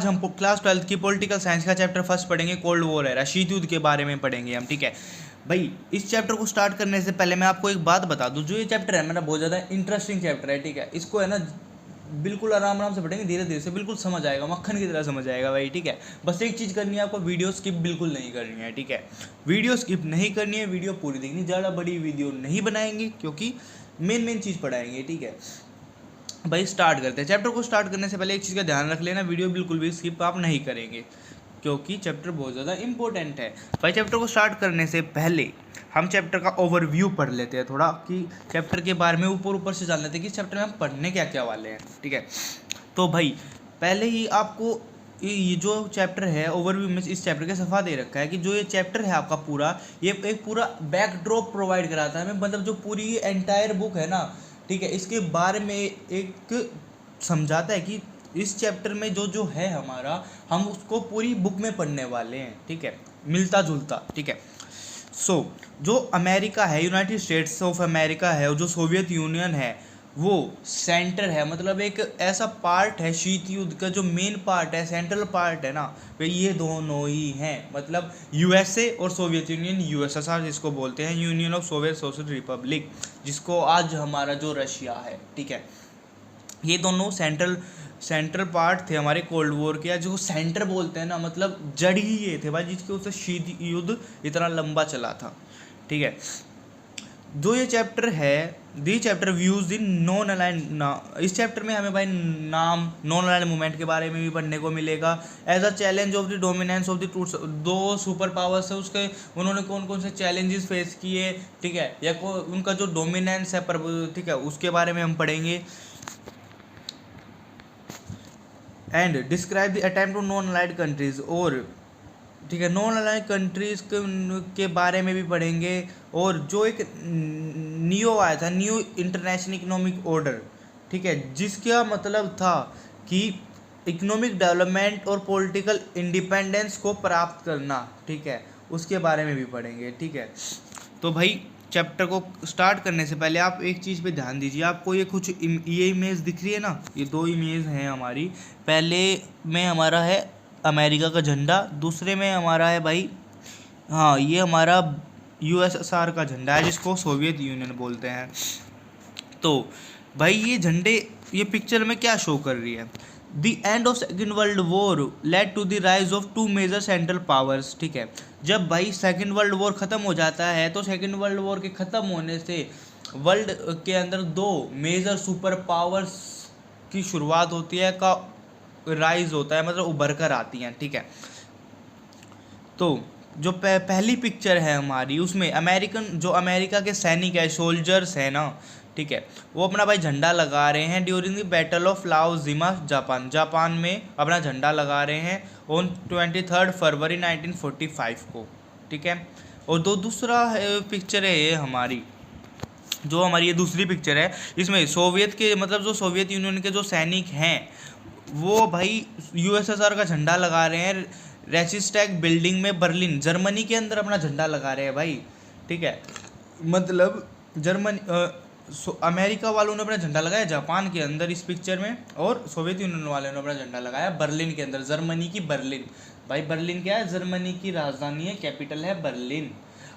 आज हम क्लास 12 की पॉलिटिकल साइंस का चैप्टर फर्स्ट पढ़ेंगे, कोल्ड वॉर एरा, शीत युद्ध के बारे में पढ़ेंगे हम। ठीक है भाई, इस चैप्टर को स्टार्ट करने से पहले मैं आपको एक बात बता दूं, जो ये चैप्टर है मेरा बहुत ज़्यादा इंटरेस्टिंग चैप्टर है। ठीक है, इसको है ना बिल्कुल आराम आराम से पढ़ेंगे, धीरे धीरे से बिल्कुल समझ आएगा, मक्खन की तरह समझ आएगा भाई। ठीक है, बस एक चीज़ करनी है आपको, वीडियो स्किप बिल्कुल नहीं करनी है। ठीक है, वीडियो स्किप नहीं करनी है, वीडियो पूरी देखनी, ज़्यादा बड़ी वीडियो नहीं बनाएंगे क्योंकि मेन चीज़ पढ़ाएंगे। ठीक है भाई, स्टार्ट करते हैं। चैप्टर को स्टार्ट करने से पहले एक चीज़ का ध्यान रख लेना, वीडियो बिल्कुल भी स्किप आप नहीं करेंगे क्योंकि चैप्टर बहुत ज़्यादा इंपॉर्टेंट है। भाई चैप्टर को स्टार्ट करने से पहले हम चैप्टर का ओवरव्यू पढ़ लेते हैं थोड़ा, कि चैप्टर के बारे में ऊपर से जान लेते हैं कि इस चैप्टर में हम पढ़ने क्या क्या वाले हैं। ठीक है, तो भाई पहले ही आपको ये जो चैप्टर है ओवरव्यू में इस चैप्टर के सफ़ा दे रखा है कि जो ये चैप्टर है आपका पूरा, ये एक पूरा बैकड्रॉप प्रोवाइड कराता है हमें, मतलब जो पूरी एंटायर बुक है ना, ठीक है, इसके बारे में एक समझाता है कि इस चैप्टर में जो जो है हमारा, हम उसको पूरी बुक में पढ़ने वाले हैं। ठीक है, मिलता जुलता। ठीक है, जो अमेरिका है, यूनाइटेड स्टेट्स ऑफ अमेरिका है, और जो सोवियत यूनियन है वो सेंटर है, मतलब एक ऐसा पार्ट है शीत युद्ध का, जो मेन पार्ट है, सेंट्रल पार्ट है ना, वे ये दोनों ही हैं। मतलब यूएसए और सोवियत यूनियन, यूएसएसआर जिसको बोलते हैं, union of Soviet social Republic, जिसको आज हमारा जो रशिया है। ठीक है, ये दोनों सेंट्रल पार्ट थे हमारे कोल्ड वॉर के, या जो सेंटर बोलते हैं ना, मतलब जड़ ही ये थे भाई, जिसके उससे शीत युद्ध इतना लंबा चला था। ठीक है, जो ये चैप्टर है, the chapter views in non aligned, इस चैप्टर में हमें भाई नाम नॉन अलाइंड मूवमेंट के बारे में भी पढ़ने को मिलेगा। As a challenge of the dominance of the two, दो सुपर पावर्स है उसके, उन्होंने कौन कौन से चैलेंजेस फेस किए। ठीक है, या उनका जो डोमिनेंस है पर, ठीक है, उसके बारे में हम पढ़ेंगे। And describe the attempt to non allied countries, और ठीक है, नॉन अलाइड कंट्रीज के बारे में भी पढ़ेंगे। और जो एक नियो आया था, न्यू इंटरनेशनल इकोनॉमिक ऑर्डर, ठीक है, जिसका मतलब था कि इकोनॉमिक डेवलपमेंट और पॉलिटिकल इंडिपेंडेंस को प्राप्त करना। ठीक है, उसके बारे में भी पढ़ेंगे। ठीक है, तो भाई चैप्टर को स्टार्ट करने से पहले आप एक चीज़ पे ध्यान दीजिए, आपको ये कुछ ये इमेज दिख रही है ना, ये दो इमेज हैं हमारी। पहले में हमारा है अमेरिका का झंडा, दूसरे में हमारा है भाई, हाँ, ये हमारा यूएसएसआर का झंडा है, जिसको सोवियत यूनियन बोलते हैं। तो भाई ये झंडे, ये पिक्चर में क्या शो कर रही है, the end of second world war led to the rise of two major central powers. ठीक है, जब भाई सेकेंड वर्ल्ड वॉर ख़त्म हो जाता है, तो सेकेंड वर्ल्ड वॉर के ख़त्म होने से वर्ल्ड के अंदर दो मेजर सुपर पावर्स की शुरुआत होती है, का राइज होता है, मतलब उभर कर आती हैं। ठीक है, तो जो पहली पिक्चर है हमारी, उसमें अमेरिका के सैनिक है, सोल्जर्स है ना, ठीक है, वो अपना भाई झंडा लगा रहे हैं ड्यूरिंग द बैटल ऑफ लाओ जिमा, जापान में अपना झंडा लगा रहे हैं ऑन 23 फरवरी 1945 को। ठीक है, और दूसरा पिक्चर है ये हमारी, जो हमारी ये दूसरी पिक्चर है, इसमें सोवियत के, मतलब जो सोवियत यूनियन के जो सैनिक हैं, वो भाई यूएसएसआर का झंडा लगा रहे हैं रेसिस्टैग बिल्डिंग में, बर्लिन जर्मनी के अंदर अपना झंडा लगा रहे हैं भाई। ठीक है, मतलब अमेरिका वालों ने अपना झंडा लगाया जापान के अंदर इस पिक्चर में, और सोवियत यूनियन वालों ने अपना झंडा लगाया बर्लिन के अंदर, जर्मनी की बर्लिन। भाई बर्लिन क्या है, जर्मनी की राजधानी है, कैपिटल है बर्लिन।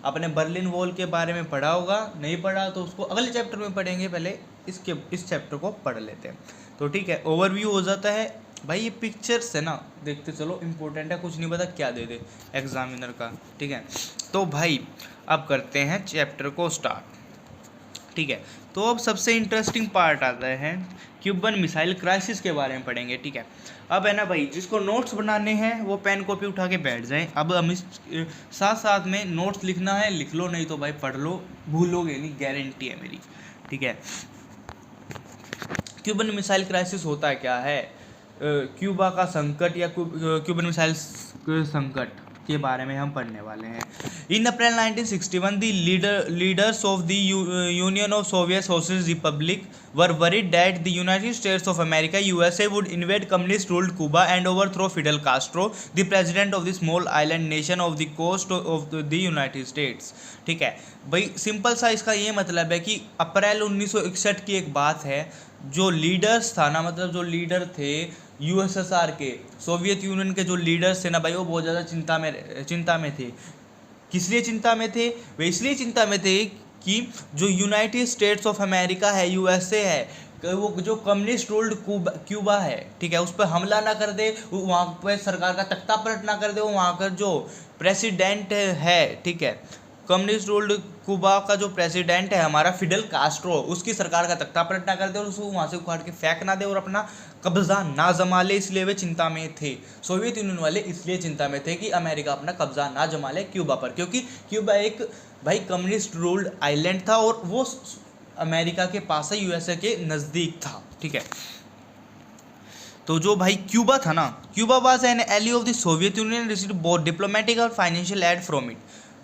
आपने बर्लिन वॉल के बारे में पढ़ा होगा, नहीं पढ़ा तो उसको अगले चैप्टर में पढ़ेंगे, पहले इस चैप्टर को पढ़ लेते हैं। तो ठीक है, ओवरव्यू हो जाता है भाई। ये पिक्चर्स है ना, देखते चलो, इंपॉर्टेंट है, कुछ नहीं पता क्या दे दे एग्जामिनर का। ठीक है, तो भाई अब करते हैं चैप्टर को स्टार्ट। ठीक है, तो अब सबसे इंटरेस्टिंग पार्ट आता है, क्यूबन मिसाइल क्राइसिस के बारे में पढ़ेंगे। ठीक है, अब है ना भाई, जिसको नोट्स बनाने हैं वो पेन कॉपी उठा के बैठ जाएं। अब हम इस साथ साथ में नोट्स लिखना है, लिख लो, नहीं तो भाई पढ़ लो, भूलोगे नहीं, गारंटी है मेरी। ठीक है, क्यूबन मिसाइल क्राइसिस होता क्या है, क्यूबा का संकट या क्यूबन मिसाइल संकट के बारे में हम पढ़ने वाले हैं। In April 1961 the leaders of the Union of Soviet Socialist Republic were worried that the United States of America USA would invade communist ruled Cuba and overthrow Fidel Castro the president of the small island nation of the coast of the United States. ठीक है भाई, simple सा इसका ये मतलब है कि अप्रैल 1961 की एक बात है, जो लीडर्स था ना, मतलब जो लीडर थे यूएसएसआर के, सोवियत यूनियन के जो लीडर्स थे ना भाई, वो बहुत ज़्यादा चिंता में थे। किस लिए चिंता में थे? वे इसलिए चिंता में थे कि जो यूनाइटेड स्टेट्स ऑफ अमेरिका है, यूएसए है, वो जो कम्युनिस्ट रूल्ड क्यूबा है, ठीक है, उस पर हमला ना कर दे, वहाँ पर सरकार का तख्ता पलट ना कर दे, वो वहाँ का जो प्रेसिडेंट है, ठीक है, कम्युनिस्ट रूल्ड क्यूबा का जो प्रेसिडेंट है हमारा फिडेल कास्ट्रो, उसकी सरकार का तख्ता पलट ना कर दे और उसको वहाँ से उखाड़ के फेंक ना दे और अपना कब्जा ना जमा ले, इसलिए वे चिंता में थे। सोवियत यूनियन वाले इसलिए चिंता में थे कि अमेरिका अपना कब्जा ना जमा ले क्यूबा पर, क्योंकि क्यूबा एक भाई कम्युनिस्ट रूल्ड आइलैंड था और वो अमेरिका के पास है, यूएसए के नज़दीक था, ठीक है। तो जो भाई क्यूबा था ना, Cuba was an ally of the Soviet Union, received both diplomatic और फाइनेंशियल एड फ्रॉम इट।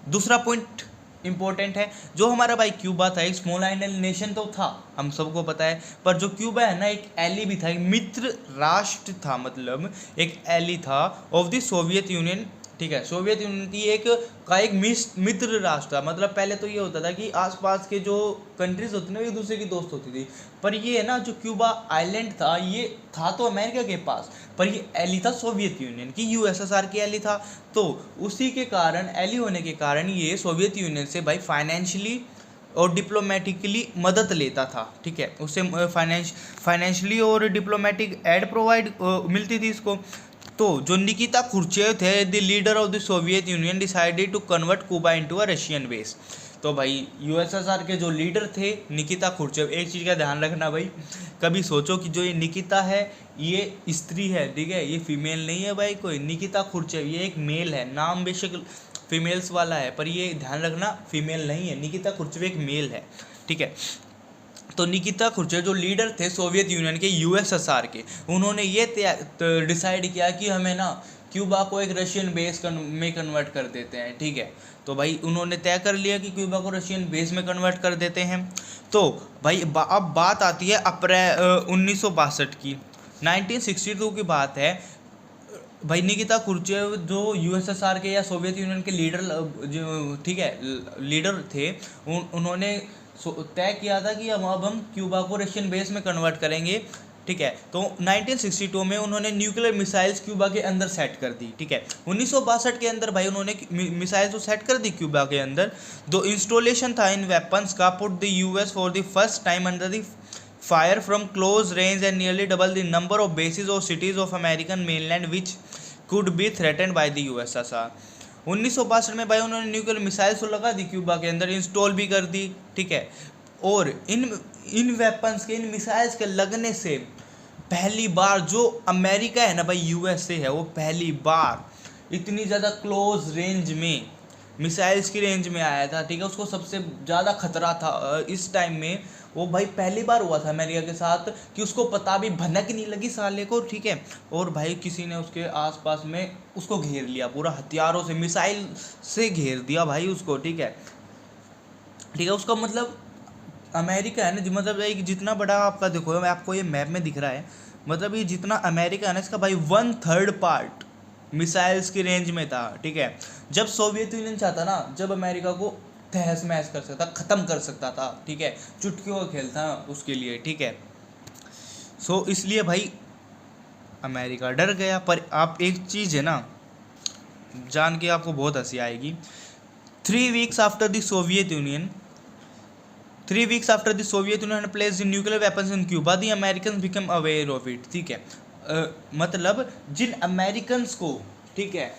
दूसरा पॉइंट इंपॉर्टेंट है, जो हमारा भाई क्यूबा था एक स्मॉल आइलैंड नेशन तो था, हम सबको पता है, पर जो क्यूबा है ना एक एली भी था, एक मित्र राष्ट्र था, मतलब एक एली था ऑफ द सोवियत यूनियन, ठीक है। सोवियत यूनियन की एक मित्र राष्ट्र था, मतलब पहले तो ये होता था कि आसपास के जो कंट्रीज होती ना एक दूसरे की दोस्त होती थी, पर ये है ना जो क्यूबा आइलैंड था ये था तो अमेरिका के पास, पर ये एली था सोवियत यूनियन की, यूएसएसआर की एली था, तो उसी के कारण एली होने के कारण ये सोवियत यूनियन से भाई फाइनेंशियली और डिप्लोमेटिकली मदद लेता था, ठीक है, उससे फाइनेंशियली और डिप्लोमेटिक एड प्रोवाइड मिलती थी इसको। तो जो निकिता खुर्चेव थे, the leader of the Soviet Union, decided to convert Cuba into a Russian base. तो भाई यूएसएसआर के जो लीडर थे निकिता खुर्चेव, एक चीज़ का ध्यान रखना भाई, कभी सोचो कि जो ये निकिता है ये स्त्री है, ठीक है, ये फीमेल नहीं है भाई कोई, निकिता खुर्चेव ये एक मेल है, नाम बेशक फीमेल्स वाला है, पर ये ध्यान रखना फीमेल नहीं है, निकिता खुर्चेव एक मेल है, ठीक है। तो निकिता खुर्चेव जो लीडर थे सोवियत यूनियन के, यूएसएसआर के, उन्होंने ये डिसाइड किया कि हमें ना क्यूबा को एक रशियन बेस में कन्वर्ट कर देते हैं, ठीक है। तो भाई उन्होंने तय कर लिया कि क्यूबा को रशियन बेस में कन्वर्ट कर देते हैं। तो भाई अब बात आती है अप्रैल 1962 की, 1962 की बात है भाई। निकिता खुर्चेव जो यूएसएसआर के या सोवियत यूनियन के लीडर जो, ठीक है, लीडर थे, उन्होंने तय किया था कि अब हम क्यूबा को रशियन बेस में कन्वर्ट करेंगे, ठीक है। तो 1962 में उन्होंने न्यूक्लियर मिसाइल्स क्यूबा के अंदर सेट कर दी, ठीक है। 1962 के अंदर भाई उन्होंने मिसाइल्स तो सेट कर दी क्यूबा के अंदर। दो इंस्टॉलेशन था इन वेपन्स का, put the US for the first time under the fire from close range and nearly double the number of bases or cities of American mainland which could be threatened by the USSR. 1962 में भाई उन्होंने nuclear missiles तो लगा दी Cuba के अंदर, install भी कर दी, ठीक है। और इन वेपन्स के, इन मिसाइल्स के लगने से पहली बार जो अमेरिका है ना भाई, यूएसए है, वो पहली बार इतनी ज़्यादा क्लोज रेंज में मिसाइल्स की रेंज में आया था, ठीक है। उसको सबसे ज़्यादा खतरा था इस टाइम में, वो भाई पहली बार हुआ था अमेरिका के साथ कि उसको पता भी भनक नहीं लगी साले को, ठीक है। और भाई किसी ने उसके आसपास में उसको घेर लिया, पूरा हथियारों से, मिसाइल से घेर दिया भाई उसको, ठीक है, ठीक है। उसका मतलब अमेरिका है ना, मतलब एक जितना बड़ा आपका देखो, आपको ये मैप में दिख रहा है, मतलब ये जितना अमेरिका है ना, इसका भाई 1/3 पार्ट मिसाइल्स की रेंज में था, ठीक है। जब सोवियत यूनियन चाहता ना, जब अमेरिका को तहस महस कर सकता, ख़त्म कर सकता था, ठीक है, चुटकियों का खेल था उसके लिए, ठीक है। सो इसलिए भाई अमेरिका डर गया। पर आप एक चीज़ है ना, जान के आपको बहुत हंसी आएगी, 3 weeks after the Soviet Union 3 weeks after the Soviet Union had placed the nuclear weapons in Cuba, the Americans became aware of it, ठीक है। मतलब जिन अमेरिकन्स को, ठीक है,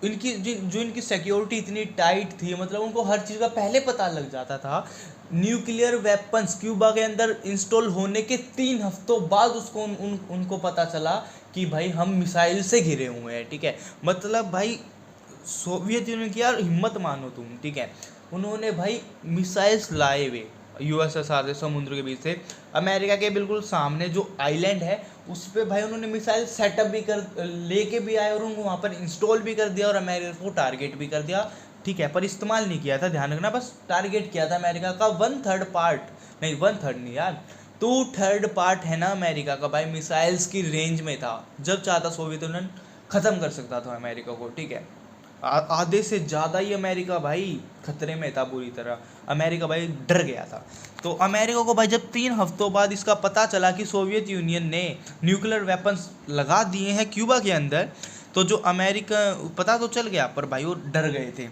इनकी जो इनकी सिक्योरिटी इतनी टाइट थी, मतलब उनको हर चीज़ का पहले पता लग जाता था। न्यूक्लियर वेपन्स क्यूबा के अंदर इंस्टॉल होने के 3 हफ्तों बाद उसको उनको पता चला कि भाई हम मिसाइल से घिरे हुए हैं, ठीक है। मतलब भाई सोवियत यूनियन की यार हिम्मत मानो तुम, ठीक है। उन्होंने भाई मिसाइल्स लाए हुए यूएसएसआर से, समुद्र के बीच से, अमेरिका के बिल्कुल सामने जो आइलैंड है उस पर भाई उन्होंने मिसाइल सेटअप भी कर लेके भी आए और उनको वहाँ पर इंस्टॉल भी कर दिया और अमेरिका को टारगेट भी कर दिया, ठीक है। पर इस्तेमाल नहीं किया था, ध्यान रखना, बस टारगेट किया था अमेरिका का। 1/3 पार्ट नहीं, 1/3 नहीं यार, 2/3 पार्ट है ना अमेरिका का भाई मिसाइल्स की रेंज में था। जब चाहता सोवियत यूनियन ख़त्म कर सकता था अमेरिका को, ठीक है। आधे से ज़्यादा ही अमेरिका भाई खतरे में था बुरी तरह। अमेरिका भाई डर गया था। तो अमेरिका को भाई जब 3 हफ्तों बाद इसका पता चला कि सोवियत यूनियन ने न्यूक्लियर वेपन्स लगा दिए हैं क्यूबा के अंदर, तो जो अमेरिका पता तो चल गया, पर भाई वो डर गए थे।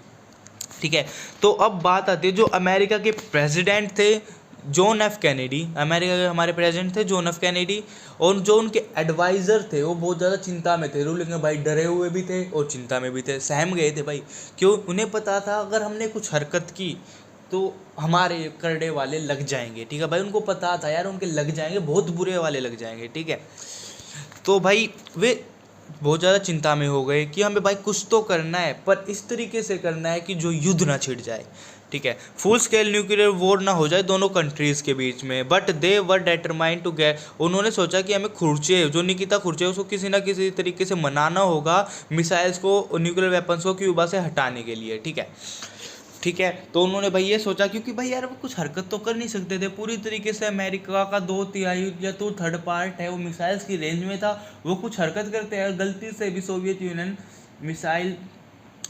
ठीक है, तो अब बात आती है जो अमेरिका के प्रेसिडेंट थे जॉन एफ कैनेडी, अमेरिका के हमारे प्रेसिडेंट थे जॉन एफ कैनेडी, और जो उनके एडवाइज़र थे वो बहुत ज़्यादा चिंता में थे, रूलिंग में भाई डरे हुए भी थे और चिंता में भी थे, सहम गए थे भाई। क्यों? उन्हें पता था अगर हमने कुछ हरकत की तो हमारे करने वाले लग जाएंगे। ठीक है भाई, उनको पता था यार उनके लग जाएंगे, बहुत बुरे वाले लग जाएंगे। ठीक है, तो भाई वे बहुत ज़्यादा चिंता में हो गए कि हमें भाई कुछ तो करना है, पर इस तरीके से करना है कि जो युद्ध ना छिड़ जाए। ठीक है, फुल स्केल न्यूक्लियर वॉर ना हो जाए दोनों कंट्रीज़ के बीच में। But they were determined to get, उन्होंने सोचा कि हमें खुर्चे, जो निकिता खुर्चे उसको किसी ना किसी तरीके से मनाना होगा मिसाइल्स को, न्यूक्लियर वेपन्स को क्यूबा से हटाने के लिए। ठीक है, ठीक है, तो उन्होंने भाई ये सोचा, क्योंकि भाई यार वो कुछ हरकत तो कर नहीं सकते थे पूरी तरीके से। अमेरिका का 2/3 या तो थर्ड पार्ट है वो मिसाइल्स की रेंज में था, वो कुछ हरकत करते हैं, गलती से भी सोवियत यूनियन मिसाइल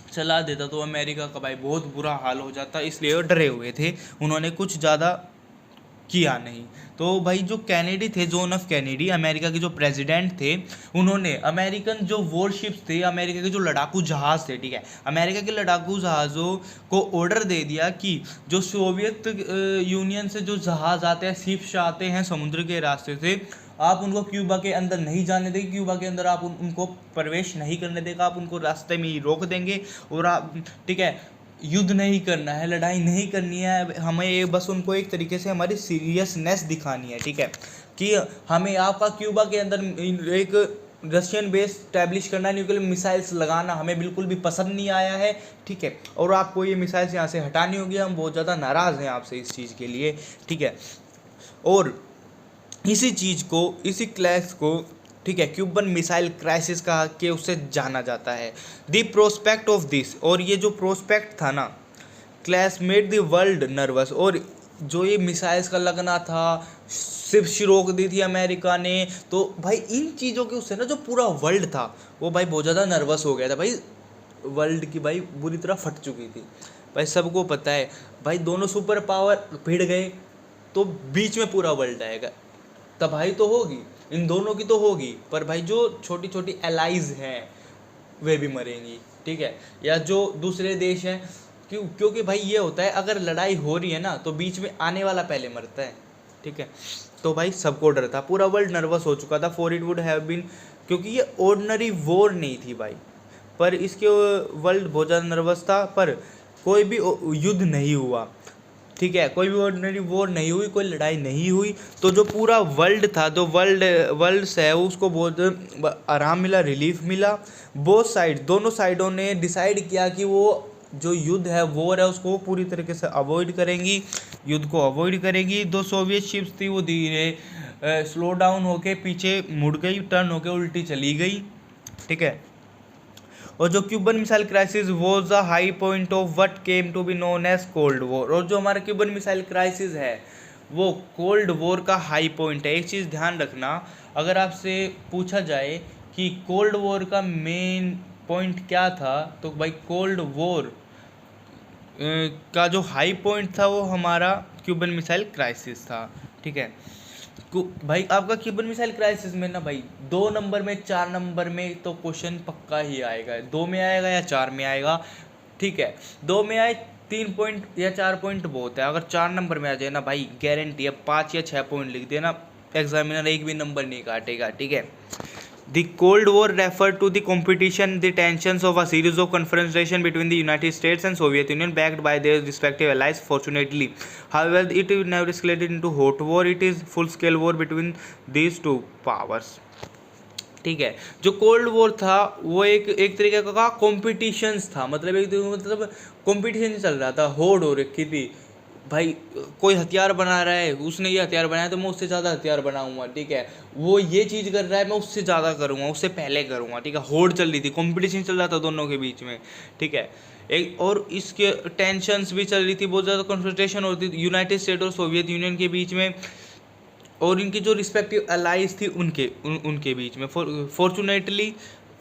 चला देता तो अमेरिका का भाई बहुत बुरा हाल हो जाता, इसलिए वो डरे हुए थे, उन्होंने कुछ ज़्यादा किया नहीं। तो भाई जो कैनेडी थे, जॉन एफ कैनेडी, अमेरिका के जो प्रेसिडेंट थे, उन्होंने अमेरिकन जो वॉरशिप्स थे, अमेरिका के जो लड़ाकू जहाज़ थे, ठीक है, अमेरिका के लड़ाकू जहाज़ों को ऑर्डर दे दिया कि जो सोवियत यूनियन से जो जहाज़ आते हैं, शिप्स आते हैं समुद्र के रास्ते से, आप उनको क्यूबा के अंदर नहीं जाने देंगे, क्यूबा के अंदर आप उनको प्रवेश नहीं करने देगा, आप उनको रास्ते में ही रोक देंगे। और आप, ठीक है, युद्ध नहीं करना है, लड़ाई नहीं करनी है, हमें बस उनको एक तरीके से हमारी सीरियसनेस दिखानी है। ठीक है, कि हमें आपका क्यूबा के अंदर एक रशियन बेस स्टैब्लिश करना है, न्यूक्लियर मिसाइल्स लगाना हमें बिल्कुल भी पसंद नहीं आया है। ठीक है, और आपको ये मिसाइल्स यहाँ से हटानी होगी, हम बहुत ज़्यादा नाराज़ हैं आपसे इस चीज़ के लिए। ठीक है, और इसी चीज़ को, इसी क्लैश को, ठीक है, क्यूबन मिसाइल क्राइसिस का के उससे जाना जाता है। द प्रोस्पेक्ट ऑफ दिस, और ये जो प्रोस्पेक्ट था ना, clash made the world nervous, और जो ये मिसाइल्स का लगना था, शिप्स रोक दी थी अमेरिका ने, तो भाई इन चीज़ों के उससे ना जो पूरा वर्ल्ड था वो भाई बहुत ज़्यादा नर्वस हो गया था भाई। वर्ल्ड की भाई बुरी तरह फट चुकी थी भाई, सबको पता है भाई, दोनों सुपर पावर भिड़ गए तो बीच में पूरा वर्ल्ड आएगा, तबाही तो होगी, इन दोनों की तो होगी, पर भाई जो छोटी छोटी एलाइज हैं वे भी मरेंगी। ठीक है, या जो दूसरे देश हैं, क्योंकि भाई ये होता है अगर लड़ाई हो रही है ना तो बीच में आने वाला पहले मरता है। ठीक है, तो भाई सबको डर था, पूरा वर्ल्ड नर्वस हो चुका था, for it would have been, क्योंकि ये ऑर्डिनरी वॉर नहीं थी भाई, पर इसके वर्ल्ड बहुत ज़्यादा नर्वस था, पर कोई भी युद्ध नहीं हुआ। ठीक है, कोई भी ऑर्डिनरी वॉर नहीं हुई, कोई लड़ाई नहीं हुई, तो जो पूरा वर्ल्ड था, जो वर्ल्ड से है उसको बहुत आराम मिला, रिलीफ मिला। बोथ साइड, दोनों साइडों ने डिसाइड किया कि वो जो युद्ध है, वॉर है, उसको पूरी तरीके से अवॉइड करेंगी, युद्ध को अवॉइड करेंगी। दो सोवियत शिप्स थी वो धीरे स्लो डाउन होके पीछे मुड़ गई, टर्न होके उल्टी चली गई। ठीक है, और जो Cuban missile crisis was the high point of what came to be known as cold war, और जो हमारा क्यूबन मिसाइल क्राइसिस है वो कोल्ड वॉर का हाई पॉइंट है। एक चीज़ ध्यान रखना, अगर आपसे पूछा जाए कि कोल्ड वॉर का मेन पॉइंट क्या था, तो भाई कोल्ड वॉर का जो हाई पॉइंट था वो हमारा क्यूबन मिसाइल क्राइसिस था। ठीक है, भाई आपका क्यूबन मिसाइल क्राइसिस में ना भाई 2 नंबर में 4 नंबर में तो क्वेश्चन पक्का ही आएगा, 2 में आएगा या 4 में आएगा। ठीक है, 2 में आए 3 पॉइंट या 4 पॉइंट बहुत है, अगर 4 नंबर में आ जाए ना भाई गारंटी है 5 या 6 पॉइंट लिख देना, एग्जामिनर एक भी नंबर नहीं काटेगा। ठीक है, The Cold War referred to the competition, the tensions of a series of confrontation between the United States and Soviet Union, backed by their respective allies. Fortunately, however, it never escalated into hot war. It is full-scale war between these two powers. ठीक है, जो cold war था वो एक तरीके का competitions था, मतलब कॉम्पिटिशन चल रहा था, होड़ हो रखी थी भाई, कोई हथियार बना रहा है, उसने ये हथियार बनाया तो मैं उससे ज़्यादा हथियार बनाऊंगा। ठीक है, वो ये चीज़ कर रहा है, मैं उससे ज़्यादा करूँगा, उससे पहले करूँगा। ठीक है, होड़ चल रही थी, कंपटीशन चल रहा था दोनों के बीच में। ठीक है, एक और इसके टेंशन्स भी चल रही थी, बहुत ज़्यादा कन्फ्रंटेशन होती थी यूनाइटेड स्टेट और सोवियत यूनियन के बीच में, और इनकी जो रिस्पेक्टिव अलाइज थी उनके बीच में। फॉर्चुनेटली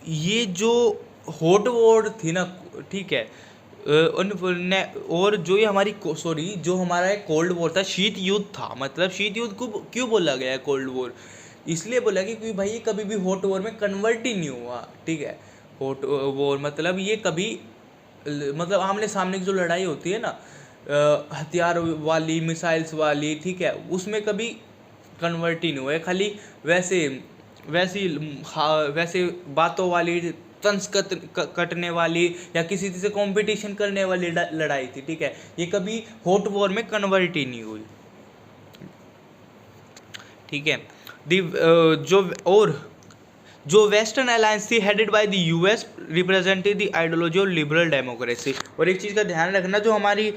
ये जो हॉट वॉर थी ना ठीक है। और जो ये हमारी जो हमारा कोल्ड वॉर था, शीत युद्ध था, मतलब शीत युद्ध को क्यों बोला गया है कोल्ड वॉर? इसलिए बोला कि क्योंकि भाई ये कभी भी हॉट वॉर में कन्वर्ट ही नहीं हुआ, ठीक है। हॉट वॉर मतलब ये कभी मतलब आमने सामने की जो लड़ाई होती है ना, हथियार वाली, मिसाइल्स वाली, ठीक है, उसमें कभी कन्वर्ट ही नहीं हुआ है। खाली वैसे वैसी वैसे बातों वाली, तंज कटने वाली या किसी से कंपटीशन करने वाली लड़ाई थी, ठीक है। ये कभी हॉट वॉर में कन्वर्ट ही नहीं हुई, ठीक है। जो वेस्टर्न अलायंस थी headed by the US represented the ideology of liberal democracy. और एक चीज़ का ध्यान रखना, जो हमारी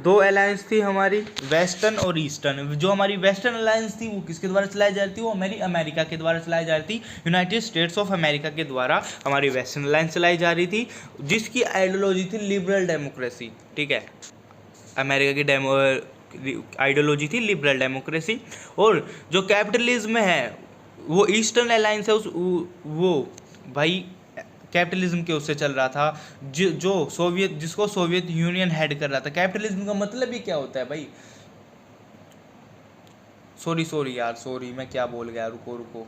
दो अलायंस थी हमारी, वेस्टर्न और ईस्टर्न। जो हमारी वेस्टर्न अलायंस थी वो किसके द्वारा चलाई जा रही थी? वो हमारी अमेरिका के द्वारा चलाई जा रही थी, यूनाइटेड स्टेट्स ऑफ अमेरिका के द्वारा हमारी वेस्टर्न अलायंस चलाई जा रही थी, जिसकी आइडियोलॉजी थी लिबरल डेमोक्रेसी, ठीक है। अमेरिका की आइडियोलॉजी थी लिबरल डेमोक्रेसी। और जो कैपिटलिज्म है वो ईस्टर्न अलायंस है, वो भाई कैपिटलिज्म के उससे चल रहा था, जिसको सोवियत यूनियन हेड कर रहा था। कैपिटलिज्म का मतलब ही क्या होता है भाई? सॉरी मैं क्या बोल गया, रुको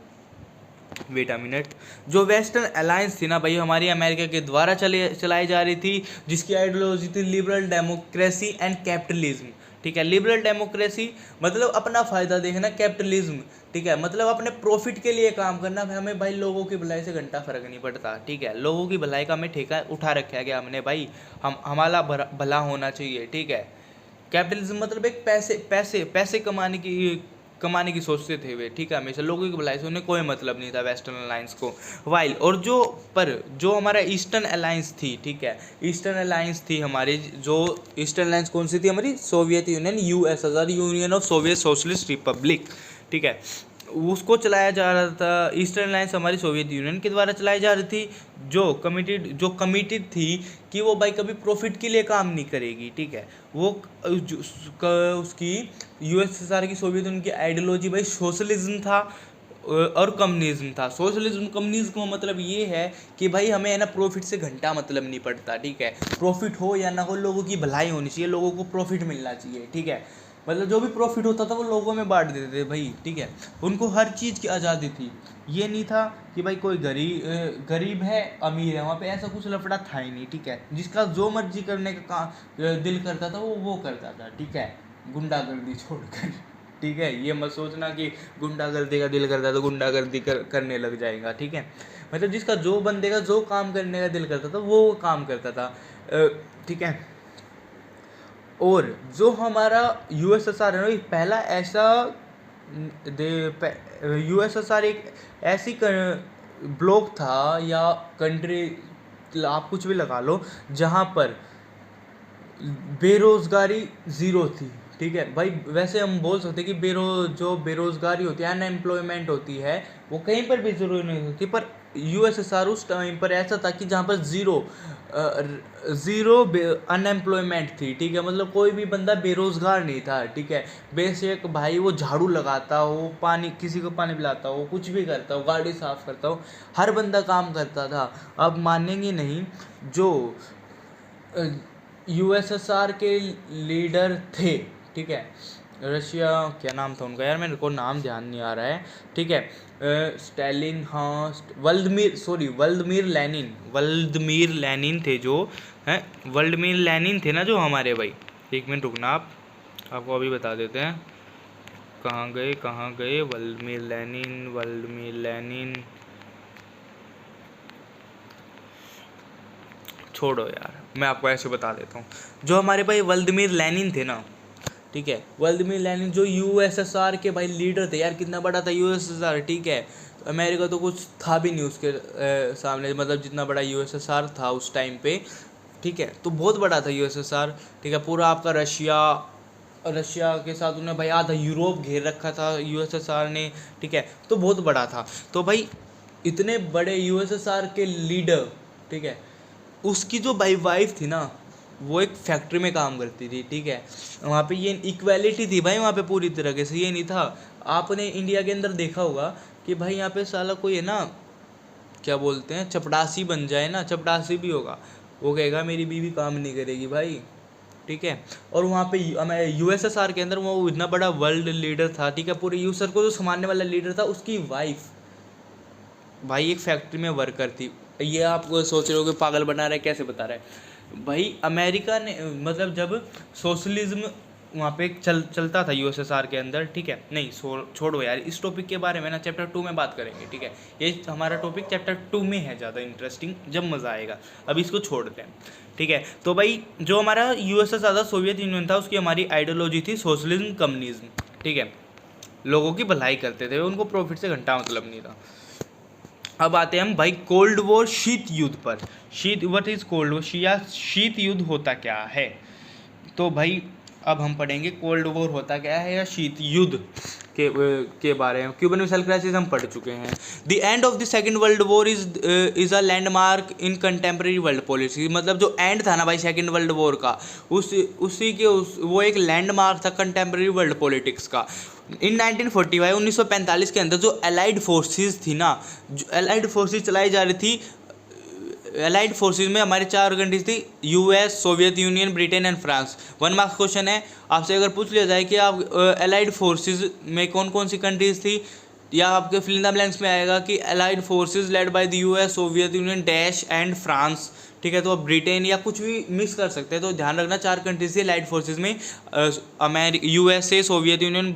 वेट अ मिनट। जो वेस्टर्न अलायंस थी ना भाई, हमारी अमेरिका के द्वारा चलाई जा रही थी, जिसकी आइडियोलॉजी थी लिबरल डेमोक्रेसी एंड कैपिटलिज्म, ठीक है। लिबरल डेमोक्रेसी मतलब अपना फ़ायदा देखना, कैपिटलिज्म, ठीक है, मतलब अपने प्रॉफिट के लिए काम करना। हमें भाई लोगों की भलाई से घंटा फर्क नहीं पड़ता, ठीक है। लोगों की भलाई का हमें ठेका उठा रखा गया हमने भाई, हमारा भला होना चाहिए, ठीक है। कैपिटलिज्म मतलब एक पैसे कमाने की सोचते थे वे, ठीक है। हमेशा लोगों की भलाई से उन्हें कोई मतलब नहीं था वेस्टर्न अलायंस को। वाइल और जो हमारा ईस्टर्न अलायंस थी, ठीक है, ईस्टर्न अलायंस थी हमारी, जो ईस्टर्न अलायंस कौन सी थी हमारी? Soviet union, USSR, union of Soviet Socialist Republic, ठीक है, उसको चलाया जा रहा था। ईस्टर्न अलायंस हमारी सोवियत यूनियन के द्वारा चलाई जा रही थी, जो कमिटेड थी कि वो भाई कभी प्रॉफिट के लिए काम नहीं करेगी, ठीक है। वो उसकी यूएसएसआर की, सोवियत यूनियन की आइडियोलॉजी भाई सोशलिज्म था और कम्युनिज्म था। सोशलिज्म कम्युनिज्म का मतलब ये है कि भाई हमें है ना प्रॉफिट से घंटा मतलब नहीं पड़ता, ठीक है। प्रॉफिट हो या ना हो, लोगों की भलाई होनी चाहिए, लोगों को प्रॉफिट मिलना चाहिए, ठीक है। मतलब जो भी प्रॉफिट होता था वो लोगों में बांट देते थे भाई, ठीक है। उनको हर चीज़ की आज़ादी थी। ये नहीं था कि भाई कोई गरीब है अमीर है, वहाँ पे ऐसा कुछ लफड़ा था ही नहीं, ठीक है। जिसका जो मर्जी करने का काम दिल करता था वो करता था, ठीक है, गुंडागर्दी छोड़कर, ठीक है। ये मत सोचना कि गुंडागर्दी का दिल करता है तो गुंडागर्दी करने लग जाएगा, ठीक है। मतलब जिसका जो बंदे का जो काम करने का दिल करता था वो काम करता था, ठीक है। और जो हमारा यूएसएसआर है ना, पहला ऐसा यूएसएसआर एक ऐसी ब्लॉक था या कंट्री, आप कुछ भी लगा लो, जहाँ पर बेरोजगारी ज़ीरो थी, ठीक है भाई। वैसे हम बोल सकते हैं कि जो बेरोजगारी होती है, अनएम्प्लॉयमेंट होती है, वो कहीं पर भी ज़रूरी नहीं होती, पर यूएसएसआर उस टाइम पर ऐसा था कि जहाँ पर ज़ीरो अनएम्प्लॉयमेंट थी, ठीक है। मतलब कोई भी बंदा बेरोजगार नहीं था, ठीक है। बेशक भाई वो झाड़ू लगाता हो, पानी किसी को पानी पिलाता हो, कुछ भी करता हो, गाड़ी साफ करता हो, हर बंदा काम करता था। अब मानेंगे नहीं, जो यूएसएसआर के लीडर थे, ठीक है, रशिया, क्या नाम था उनका यार, मेरे को नाम ध्यान नहीं आ रहा है, ठीक है, स्टालिन, हाँ, व्लादिमीर लेनिन थे जो हैं, व्लादिमीर लेनिन थे ना जो हमारे भाई। एक मिनट रुकना, आपको अभी बता देते हैं कहाँ गए व्लादिमीर लेनिन। छोड़ो यार, मैं आपको ऐसे बता देता हूँ। जो हमारे भाई व्लादिमीर लेनिन थे ना, ठीक है, व्लादिमीर लेनिन जो यूएसएसआर के भाई लीडर थे यार। कितना बड़ा था यूएसएसआर, ठीक है। अमेरिका तो कुछ था भी नहीं उसके सामने, मतलब जितना बड़ा यूएसएसआर था उस टाइम पे, ठीक है। तो बहुत बड़ा था यूएसएसआर, ठीक है। पूरा आपका रशिया के साथ उन्हें भाई आधा यूरोप घेर रखा था यूएसएसआर ने, ठीक है। तो बहुत बड़ा था। तो भाई इतने बड़े यूएसएसआर के लीडर, ठीक है, उसकी जो भाई वाइफ थी ना, वो एक फैक्ट्री में काम करती थी, ठीक है। वहाँ पे ये इक्वालिटी थी भाई, वहाँ पे पूरी तरीके से। ये नहीं था, आपने इंडिया के अंदर देखा होगा कि भाई यहाँ पे साला कोई है ना, क्या बोलते हैं, चपड़ासी बन जाए ना, चपड़ासी भी होगा, वो कहेगा मेरी बीवी काम नहीं करेगी भाई, ठीक है। और वहाँ पे यूएसएसआर के अंदर वो इतना बड़ा वर्ल्ड लीडर था, ठीक है, पूरे यूएसएसआर को जो संभालने वाला लीडर था, उसकी वाइफ भाई एक फैक्ट्री में वर्कर थी। ये आप सोच रहे हो कि पागल बना रहा है, कैसे बता रहा है भाई। अमेरिका ने मतलब जब सोशलिज्म वहाँ पे चलता था यूएसएसआर के अंदर, ठीक है, नहीं छोड़ो यार, इस टॉपिक के बारे में ना चैप्टर 2 में बात करेंगे, ठीक है। ये हमारा टॉपिक चैप्टर 2 में है, ज़्यादा इंटरेस्टिंग, जब मज़ा आएगा। अभी इसको छोड़ते हैं, ठीक है। तो भाई जो हमारा यूएसएसआर था, सोवियत यूनियन था, उसकी हमारी आइडियोलॉजी थी सोशलिज्म कम्युनिज्म, ठीक है। लोगों की भलाई करते थे, उनको प्रॉफिट से घंटा मतलब नहीं था। अब आते हैं हम भाई कोल्ड वॉर, शीत युद्ध पर। व्हाट इज कोल्ड वॉर, शीत युद्ध होता क्या है। तो भाई अब हम पढ़ेंगे कोल्ड वॉर होता क्या है या शीत युद्ध के बारे में। क्यूबन मिसाइल क्राइसिस हम पढ़ चुके हैं। The end of the second world war is a landmark in contemporary world policy. मतलब जो एंड था ना भाई सेकेंड वर्ल्ड वॉर का, वो एक लैंडमार्क था कंटेम्प्रेरी वर्ल्ड पॉलिटिक्स का। इन 1945 1945 के अंदर जो अलाइड फोर्सेस थी ना, जो अलाइड फोर्सेस चलाई जा रही थी, एलाइड फोर्सेस में हमारी 4 कंट्रीज थी, US, Soviet union, Britain and France. 1 marks question है आपसे, अगर पूछ लिया जाए कि आप एलाइड फोर्सेस में कौन कौन सी कंट्रीज थी, या आपके फिल इन द ब्लैंक्स में आएगा कि allied forces led by the US, Soviet union dash and France, ठीक है। तो आप ब्रिटेन या कुछ भी मिक्स कर सकते हैं, तो ध्यान रखना 4 कंट्रीज थी एलाइड फोर्सेस में, USA, Soviet union,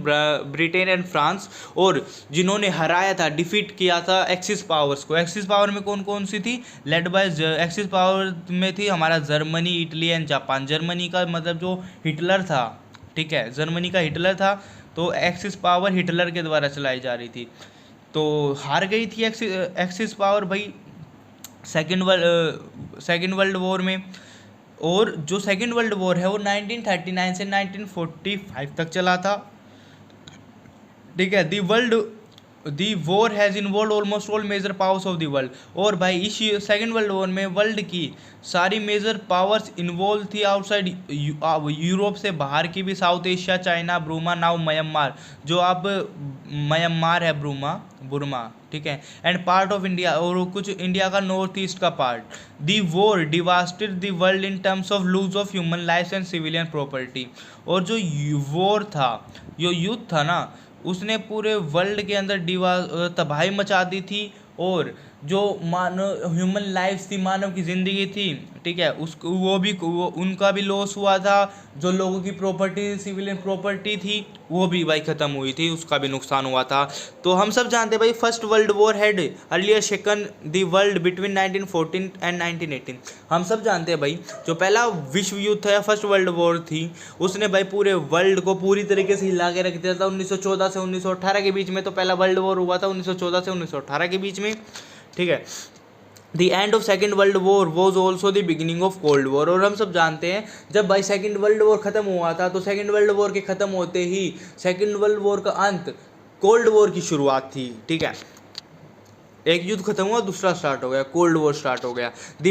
Britain and France. और जिन्होंने हराया था, डिफीट किया था एक्सिस पावर्स को। एक्सिस पावर में कौन कौन सी थी, लेड बाय एक्सिस पावर में थी हमारा Germany, Italy and Japan. Germany का मतलब जो हिटलर था, ठीक है, जर्मनी का हिटलर था, तो एक्सिस पावर हिटलर के द्वारा चलाई जा रही थी, तो हार गई थी एक्सिस पावर भाई सेकेंड वर्ल्ड वॉर में। और जो सेकेंड वर्ल्ड वॉर है वो 1939 से 1945 तक चला था, ठीक है। The war has involve almost all major powers of the world. और भाई इस सेकेंड वर्ल्ड वॉर में वर्ल्ड की सारी मेजर पावर्स इन्वॉल्व थी आउटसाइड यूरोप से बाहर की भी, South Asia, China, Burma, now Myanmar, जो अब म्यांमार है, बुर्मा, ठीक है, एंड पार्ट ऑफ इंडिया, और कुछ इंडिया का नॉर्थ ईस्ट का part. The war devastated the world in terms of loss of human life and civilian property. और जो वॉर था, जो युद्ध था ना, उसने पूरे वर्ल्ड के अंदर तबाही मचा दी थी। और जो मानव ह्यूमन लाइफ थी, मानव की ज़िंदगी थी, ठीक है, उसको वो उनका भी लॉस हुआ था। जो लोगों की प्रॉपर्टी, सिविलियन प्रॉपर्टी थी, वो भी भाई ख़त्म हुई थी, उसका भी नुकसान हुआ था। तो हम सब जानते हैं भाई first world war had earlier shaken the world between 1914 and 1918। हम सब जानते हैं भाई जो पहला विश्व युद्ध है, फर्स्ट वर्ल्ड वॉर थी, उसने भाई पूरे वर्ल्ड को पूरी तरीके से हिला के रख दिया था। 1914 से 1918 के बीच में तो पहला वर्ल्ड वॉर हुआ था, 1914 से 1918 के बीच में, ठीक है। The end of second world war was also the beginning of cold war. और हम सब जानते हैं जब भाई सेकेंड वर्ल्ड वॉर खत्म हुआ था, तो सेकेंड वर्ल्ड वॉर के खत्म होते ही सेकेंड वर्ल्ड वॉर का अंत, कोल्ड वॉर की शुरुआत थी, ठीक है। एक युद्ध खत्म हुआ, दूसरा स्टार्ट हो गया, कोल्ड वॉर स्टार्ट हो गया। The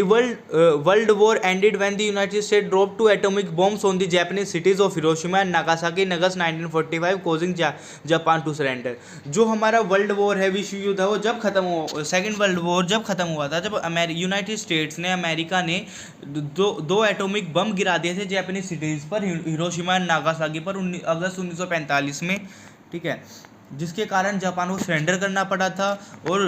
world war ended when the United State drop 2 atomic bombs on the Japanese cities of Hiroshima and Nagasaki in August 1945 causing Japan to surrender. जो हमारा वर्ल्ड वॉर है, विश्व युद्ध है, वो जब खत्म हुआ, सेकेंड वर्ल्ड वॉर जब खत्म हुआ था, जब यूनाइटेड स्टेट्स ने, अमेरिका ने दो एटॉमिक बम गिरा दिए थे जापानीज सिटीज़ पर, हिरोशिमा एंड नागासाकी पर, अगस्त 1945 में, ठीक है, जिसके कारण जापान को सरेंडर करना पड़ा था। और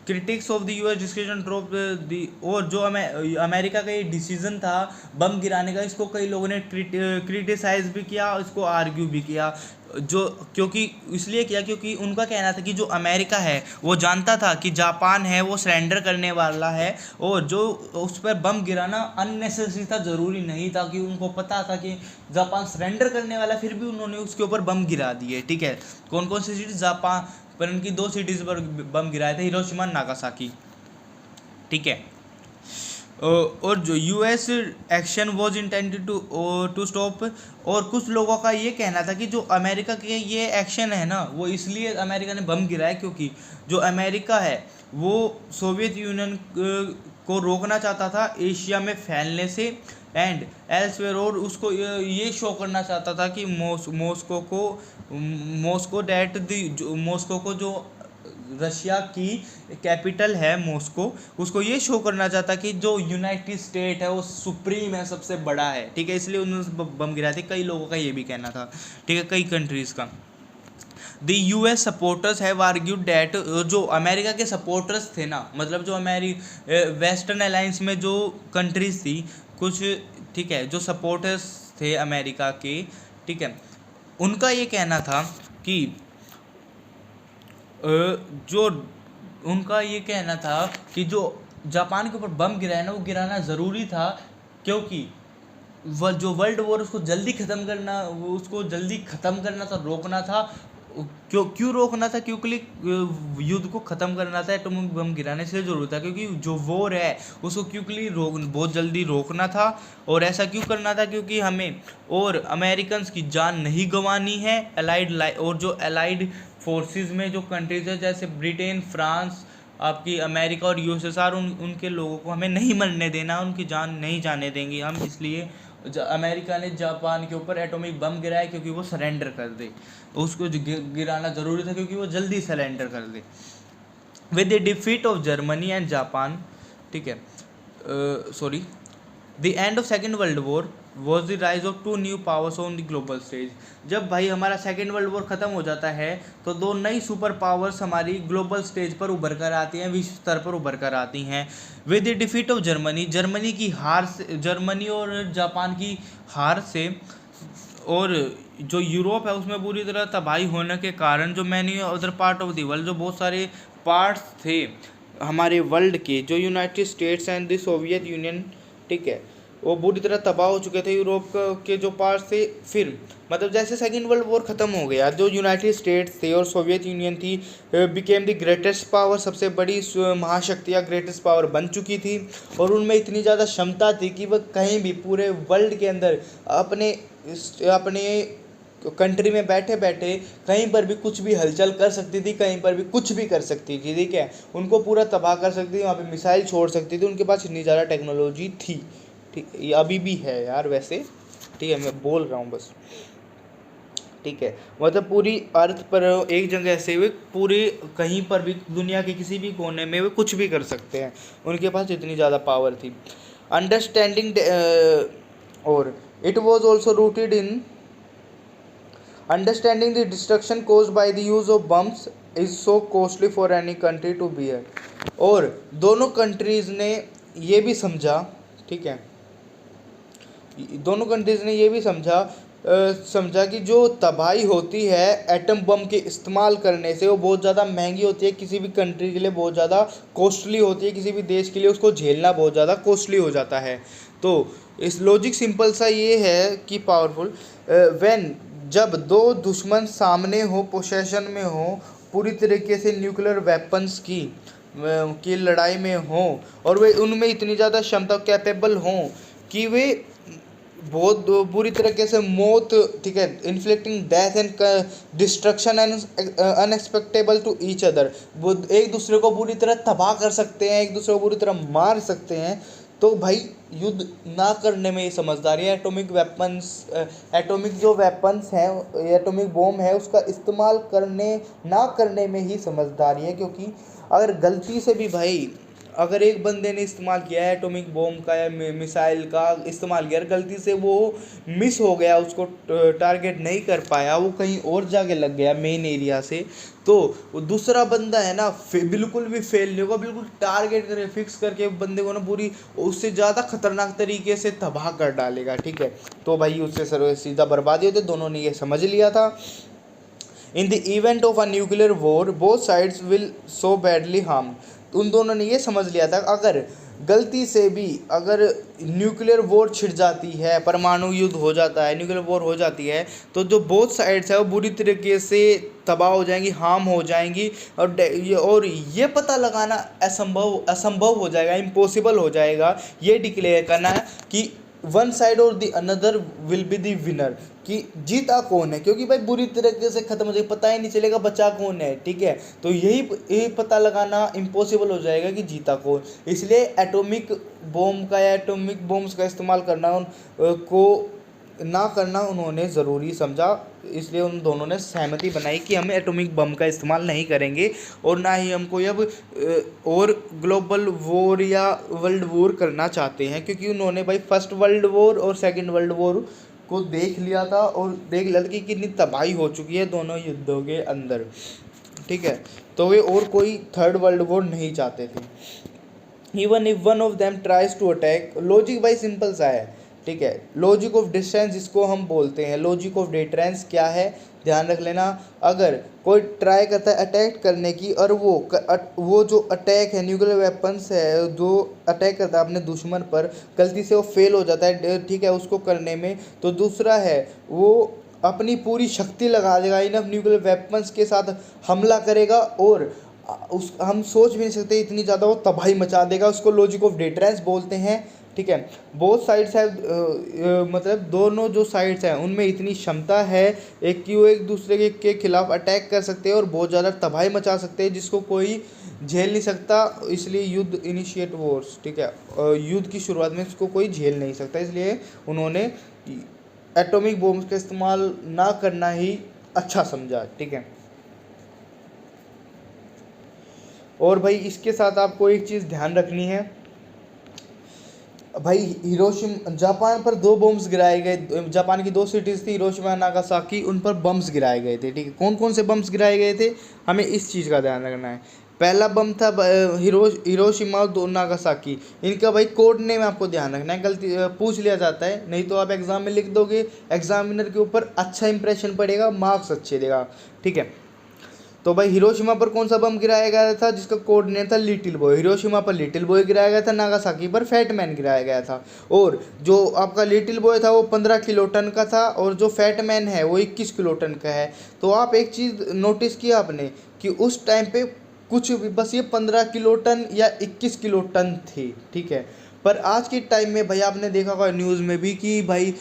critics of the US decision drop दी, और जो अमेरिका का ये डिसीजन था बम गिराने का, इसको कई लोगों ने क्रिटिसाइज भी किया, इसको आर्ग्यू भी किया। जो क्योंकि इसलिए किया क्योंकि उनका कहना था कि जो अमेरिका है वो जानता था कि जापान है वो सरेंडर करने वाला है, और जो उस पर बम गिराना अननेसेसरी था, ज़रूरी नहीं था, कि उनको पता था कि जापान सरेंडर करने वाला, फिर भी उन्होंने उसके ऊपर बम गिरा दिए, ठीक है। कौन कौन सी सिटीज़, जापान पर उनकी 2 सिटीज़ पर बम गिराए थे, हिरोशिमा और नागासाकी, ठीक है। और जो US action was intended to stop. और कुछ लोगों का ये कहना था कि जो अमेरिका के ये एक्शन है ना, वो इसलिए अमेरिका ने बम गिराया क्योंकि जो अमेरिका है वो सोवियत यूनियन को रोकना चाहता था एशिया में फैलने से एंड एल्सवेयर, और उसको ये शो करना चाहता था कि मॉस्को को जो रशिया की कैपिटल है मॉस्को, उसको ये शो करना चाहता कि जो यूनाइटेड स्टेट है वो सुप्रीम है, सबसे बड़ा है, ठीक है, इसलिए उन्होंने बम गिराए थे। कई लोगों का ये भी कहना था, ठीक है, कई कंट्रीज़ का। The US supporters have argued that, जो अमेरिका के सपोर्टर्स थे ना, मतलब जो वेस्टर्न अलायंस में जो कंट्रीज थी कुछ, ठीक है, जो सपोर्टर्स थे अमेरिका के, ठीक है, उनका ये कहना था कि जो उनका ये कहना था कि जो जापान के ऊपर बम गिराया ना, वो गिराना ज़रूरी था, क्योंकि जो वर्ल्ड वॉर उसको जल्दी ख़त्म करना, वो उसको जल्दी ख़त्म करना था, रोकना था। क्यों रोकना था? क्योंकि युद्ध को ख़त्म करना था, एटॉमिक बम गिराने से ज़रूरत था, क्योंकि जो वॉर है उसको क्योंकि बहुत जल्दी रोकना था। और ऐसा क्यों करना था? क्योंकि हमें और अमेरिकन्स की जान नहीं गंवानी है। और जो अलाइड फोर्सेस में जो कंट्रीज है, जैसे ब्रिटेन, फ्रांस, आपकी अमेरिका और यूएसएसआर, उनके लोगों को हमें नहीं मरने देना, उनकी जान नहीं जाने देंगे हम। इसलिए अमेरिका ने जापान के ऊपर एटॉमिक बम गिराया, क्योंकि वो सरेंडर कर दे। उसको गिराना ज़रूरी था क्योंकि वो जल्दी सरेंडर कर दे। With the defeat of Germany and Japan, ठीक है, sorry, the end of second world war was the rise of two new powers on the global stage. जब भाई हमारा सेकेंड वर्ल्ड वॉर ख़त्म हो जाता है तो दो नई सुपर पावर्स हमारी ग्लोबल स्टेज पर उभर कर आती हैं, विश्व स्तर पर उभर कर आती हैं। With the defeat of Germany, Germany की हार से, जर्मनी और जापान की हार से, और जो यूरोप है उसमें पूरी तरह तबाही होने के कारण, जो many other part of the world, जो बहुत सारे पार्ट्स थे हमारे वर्ल्ड के, जो United states and the Soviet union, ठीक है, वो बुरी तरह तबाह हो चुके थे। यूरोप के जो पार्ट्स थे, फिर मतलब जैसे सेकेंड वर्ल्ड वॉर ख़त्म हो गया, जो यूनाइटेड स्टेट्स थे और सोवियत यूनियन थी, बिकेम द ग्रेटेस्ट पावर, सबसे बड़ी महाशक्ति या ग्रेटेस्ट पावर बन चुकी थी। और उनमें इतनी ज़्यादा क्षमता थी कि वह कहीं भी पूरे वर्ल्ड के अंदर अपने कंट्री में बैठे बैठे कहीं पर भी कुछ भी हलचल कर सकती थी, कहीं पर भी कुछ भी कर सकती थी, ठीक है, उनको पूरा तबाह कर सकती थी, वहाँ पे मिसाइल छोड़ सकती थी, उनके पास इतनी ज़्यादा टेक्नोलॉजी थी, ठीक, ये अभी भी है यार वैसे, ठीक है, मैं बोल रहा हूँ बस, ठीक है, मतलब पूरी अर्थ पर एक जगह से वे पूरे कहीं पर भी दुनिया के किसी भी कोने में वे कुछ भी कर सकते हैं, उनके पास इतनी ज़्यादा पावर थी। अंडरस्टैंडिंग और it was also rooted in understanding the destruction caused by the use of bombs is so costly for any country to bear. और दोनों कंट्रीज़ ने ये भी समझा, ठीक है, दोनों कंट्रीज़ ने ये भी समझा कि जो तबाही होती है एटम बम के इस्तेमाल करने से, वो बहुत ज़्यादा महंगी होती है, किसी भी कंट्री के लिए बहुत ज़्यादा कॉस्टली होती है, किसी भी देश के लिए उसको झेलना बहुत ज़्यादा कॉस्टली हो जाता है। तो इस लॉजिक सिंपल सा ये है कि पावरफुल व्हेन, जब दो दुश्मन सामने हो, पोसेशन में हो, पूरी तरीके से न्यूक्लियर वेपन्स की लड़ाई में हों, और वे उनमें इतनी ज़्यादा क्षमता कैपेबल हों कि वे बहुत बुरी तरीके से मौत, ठीक है, inflicting death and destruction and unacceptable to each other, वो एक दूसरे को बुरी तरह तबाह कर सकते हैं, एक दूसरे को बुरी तरह मार सकते हैं। तो भाई युद्ध ना करने में ये समझदारी है। एटॉमिक जो वेपन्स हैं, एटॉमिक बॉम्ब है, उसका इस्तेमाल ना करने में ही समझदारी है। क्योंकि अगर गलती से भी भाई, अगर एक बंदे ने इस्तेमाल किया है एटॉमिक बॉम्ब का या मिसाइल का इस्तेमाल किया, गलती से वो मिस हो गया, उसको टारगेट नहीं कर पाया, वो कहीं और जाके लग गया मेन एरिया से, तो वो दूसरा बंदा है ना बिल्कुल भी फेल नहीं होगा, बिल्कुल टारगेट करे फिक्स करके बंदे को ना पूरी उससे ज़्यादा खतरनाक तरीके से तबाह कर डालेगा, ठीक है। तो भाई उससे सीधा बर्बादी होती है। दोनों ने ये समझ लिया था। In the event of a nuclear war both sides will so badly harm. उन दोनों ने ये समझ लिया था अगर गलती से भी अगर न्यूक्लियर वॉर छिड़ जाती है, परमाणु युद्ध हो जाता है, न्यूक्लियर वॉर हो जाती है, तो जो बोथ साइड्स है वो बुरी तरीके से तबाह हो जाएंगी, हार्म हो जाएंगी, और ये पता लगाना असंभव हो जाएगा, इम्पॉसिबल हो जाएगा ये डिक्लेयर करना कि वन साइड और the another will be the winner, कि जीता कौन है। क्योंकि भाई बुरी तरीके से ख़त्म हो जाएगी, पता ही नहीं चलेगा बचा कौन है, ठीक है। तो यही पता लगाना इम्पॉसिबल हो जाएगा कि जीता कौन। इसलिए एटॉमिक बॉम्ब का या एटॉमिक बॉम्ब्स का इस्तेमाल करना को ना करना उन्होंने ज़रूरी समझा, इसलिए उन दोनों ने सहमति बनाई कि हम एटॉमिक बम का इस्तेमाल नहीं करेंगे और ना ही हम कोई अब और ग्लोबल वॉर या वर्ल्ड वॉर करना चाहते हैं, क्योंकि उन्होंने भाई फर्स्ट वर्ल्ड वॉर और सेकंड वर्ल्ड वॉर को देख लिया था और देख लिया था कि कितनी तबाही हो चुकी है दोनों युद्धों के अंदर, ठीक है। तो वे और कोई थर्ड वर्ल्ड वॉर नहीं चाहते थे। Even if one of them tries to attack, logic भाई सिंपल सा है, ठीक है। लॉजिक ऑफ डिस्टेंस जिसको हम बोलते हैं, लॉजिक ऑफ डिटरेंस क्या है, ध्यान रख लेना। अगर कोई ट्राई करता है अटैक करने की और वो जो अटैक है न्यूक्लियर वेपन्स है, जो अटैक करता है अपने दुश्मन पर, गलती से वो फेल हो जाता है, ठीक है, उसको करने में, तो दूसरा है वो अपनी पूरी शक्ति लगा देगा इन न्यूक्लियर वेपन्स के साथ हमला करेगा और उस हम सोच भी नहीं सकते इतनी ज़्यादा वो तबाही मचा देगा, उसको लॉजिक ऑफ डिटरेंस बोलते हैं, ठीक है। बोथ साइड्स है, मतलब दोनों जो साइड्स हैं उनमें इतनी क्षमता है एक कि वो एक दूसरे के खिलाफ अटैक कर सकते हैं और बहुत ज़्यादा तबाही मचा सकते हैं जिसको कोई झेल नहीं सकता, इसलिए युद्ध इनिशिएट वॉर्स, ठीक है, युद्ध की शुरुआत में इसको कोई झेल नहीं सकता, इसलिए उन्होंने एटॉमिक बॉम्ब का इस्तेमाल ना करना ही अच्छा समझा, ठीक है। और भाई इसके साथ आपको एक चीज़ ध्यान रखनी है भाई, हिरोशिमा जापान पर 2 बम्स गिराए गए, जापान की 2 सिटीज़ थी हिरोशिमा नागासाकी, उन पर बम्स गिराए गए थे, ठीक है। कौन कौन से बम्स गिराए गए थे, हमें इस चीज़ का ध्यान रखना है। पहला बम था हिरोशिमा और नागासाकी, इनका भाई कोड नेम आपको ध्यान रखना है, गलती पूछ लिया जाता है, नहीं तो आप एग्ज़ाम में लिख दोगे, एग्जामिनर के ऊपर अच्छा इंप्रेशन पड़ेगा, मार्क्स अच्छे देगा, ठीक है। तो भाई हिरोशिमा पर कौन सा बम गिराया गया था जिसका कोड नेम था लिटिल बॉय, हिरोशिमा पर लिटिल बॉय गिराया गया था, नागासाकी पर फैट मैन गिराया गया था। और जो आपका लिटिल बॉय था वो 15 किलो टन का था और जो फैट मैन है वो 21 किलो टन का है। तो आप एक चीज़ नोटिस किया आपने कि उस टाइम पे कुछ भी बस ये 15 किलो टन या 21 किलो टन थे, ठीक है। पर आज के टाइम में भाई आपने देखा होगा न्यूज़ में भी कि भाई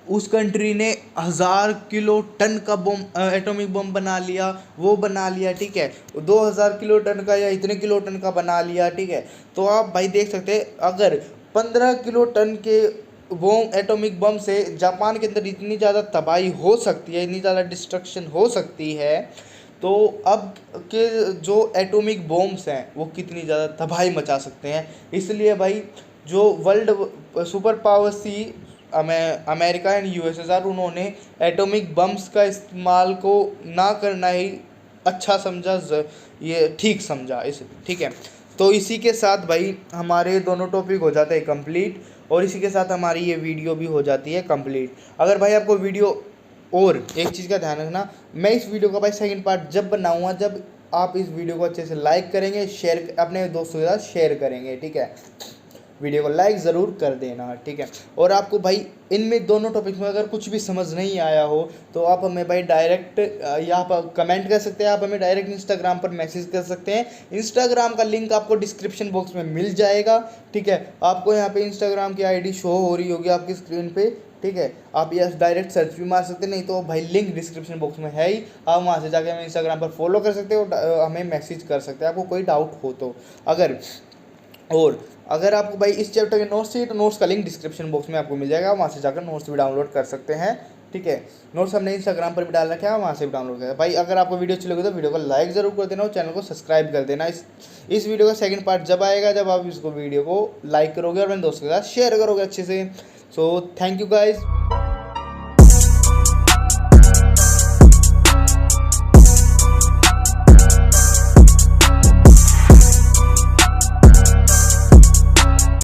उस कंट्री ने 1000 किलो टन का बम एटॉमिक बम बना लिया, वो बना लिया, ठीक है, 2000 किलो टन का या इतने किलो टन का बना लिया, ठीक है। तो आप भाई देख सकते हैं अगर 15 किलो टन के बम एटॉमिक बम से जापान के अंदर इतनी ज़्यादा तबाही हो सकती है, इतनी ज़्यादा डिस्ट्रक्शन हो सकती है, तो अब के जो एटॉमिक बॉम्ब्स हैं वो कितनी ज़्यादा तबाही मचा सकते हैं। इसलिए भाई जो वर्ल्ड सुपर पावर्स थी अमेरिका एंड यूएसएसआर, उन्होंने एटॉमिक बम्स का इस्तेमाल को ना करना ही अच्छा समझा, ये ठीक समझा इस, ठीक है। तो इसी के साथ भाई हमारे दोनों टॉपिक हो जाते हैं कंप्लीट और इसी के साथ हमारी ये वीडियो भी हो जाती है कंप्लीट। अगर भाई आपको वीडियो, और एक चीज़ का ध्यान रखना, मैं इस वीडियो का भाई सेकंड पार्ट जब बनाऊंगा जब आप इस वीडियो को अच्छे से लाइक करेंगे, शेयर अपने दोस्तों के साथ शेयर करेंगे, ठीक है। वीडियो को लाइक ज़रूर कर देना, ठीक है। और आपको भाई इनमें दोनों टॉपिक में अगर कुछ भी समझ नहीं आया हो तो आप हमें भाई डायरेक्ट यहाँ पर कमेंट कर सकते हैं, आप हमें डायरेक्ट इंस्टाग्राम पर मैसेज कर सकते हैं। इंस्टाग्राम का लिंक आपको डिस्क्रिप्शन बॉक्स में मिल जाएगा, ठीक है। आपको यहाँ पे इंस्टाग्राम की आईडी शो हो रही होगी आपकी स्क्रीन पे, ठीक है। आप ये डायरेक्ट सर्च भी मार सकते हैं, नहीं तो भाई लिंक डिस्क्रिप्शन बॉक्स में है ही, आप वहाँ से जाके हमें इंस्टाग्राम पर फॉलो कर सकते हो और हमें मैसेज कर सकते हैं आपको कोई डाउट हो तो। अगर आपको भाई इस चैप्टर के नोट्स चाहिए तो नोट्स का लिंक डिस्क्रिप्शन बॉक्स में आपको मिल जाएगा, वहाँ से जाकर नोट्स भी डाउनलोड कर सकते हैं, ठीक है। नोट्स हमने इंस्टाग्राम पर भी डाल रखे हैं, वहाँ से भी डाउनलोड करें भाई। अगर आपको वीडियो अच्छी लगी तो वीडियो को लाइक ज़रूर कर देना और चैनल को सब्सक्राइब कर देना। इस वीडियो का सेकंड पार्ट जब आएगा जब आप इसको वीडियो को लाइक करोगे और अपने दोस्तों के साथ शेयर करोगे अच्छे से। So thank you guys.